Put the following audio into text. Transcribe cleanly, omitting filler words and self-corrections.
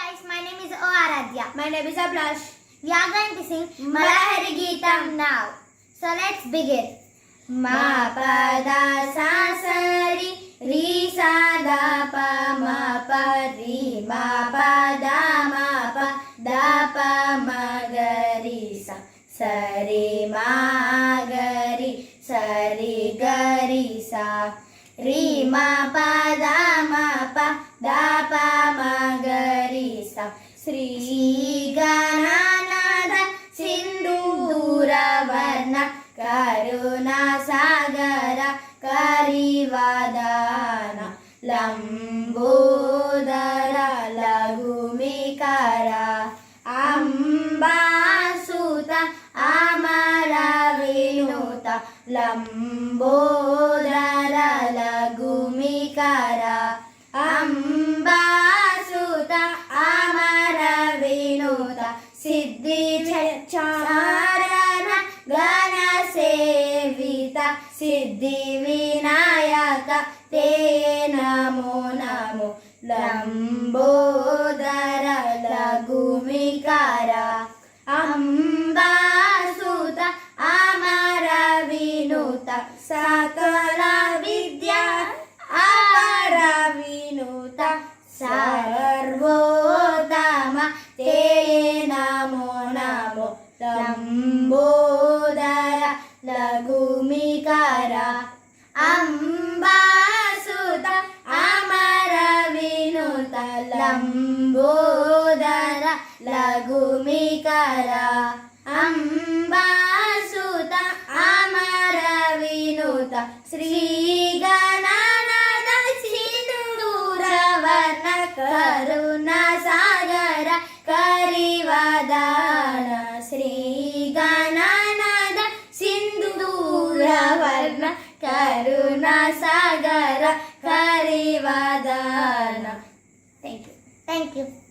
guys, my name is Aradhya. My name is Ablash. We are going to sing Malahari Geetam now. So let's begin. Ma pa da sa sa ri sa da pa ma pa ri ma pa da pa ma ga ri sa ri ma ga ri ga ri sa ri ma pa da pa ma ga ri sa Shri ಗಣನಾದ ಸಿಂಧೂರ ವರ್ಣ ಕರುಣಾ ಸಾಗರ ಕರಿವಾದಾನ ಲಂಬೋದರ ಲಘುಮಿಕರ ಅಂಬಾಸುತ ಅಮರ ವಿನುತ ಲಂಬೋದರ ಲಘುಮಿಕರ ಅಂಬಾಸುತ ಅಮರ ವಿನುತ ಸಿದ್ಧಿ ಚಾರಣ ಗಣ ಸೇವಿತ ಸಿದ್ಧಿ ವಿನಾಯಕ ತೇ ನಮೋ ನಮೋ ಲಂಬೋದರ ಲಘುಮಿಕರ ಅಂಬಾಸುತ ಅಮರ ವಿನುತ ಸಕಲ ವಿದ್ಯಾ ಅಮರ ವಿನುತ ಸರ್ವೋತ್ತಮ ತೇ ನಮೋ ನಮೋ ಲಂಬೋದರ ಲಘುಮಿಕರ ಅಂಬಾಸುತ ಅಮರ ವಿನುತ ಲಂಬೋದರ ಲಘುಮಿಕರ ಅಂಬಾಸುತ ಅಮರ ವಿನುತ ಶ್ರೀ ಗಣನಾದ ಸಿಂಧೂರ ವರ್ಣ ಕರುಣಾ ಸಾಗರ ಕರಿವಾದಾನ ಶ್ರೀ ಗಣನಾದ ಸಿಂಧೂರ ವರ್ಣ ಕರುಣಾ ಸಾಗರ ಕರಿವಾದಾನ. Thank you.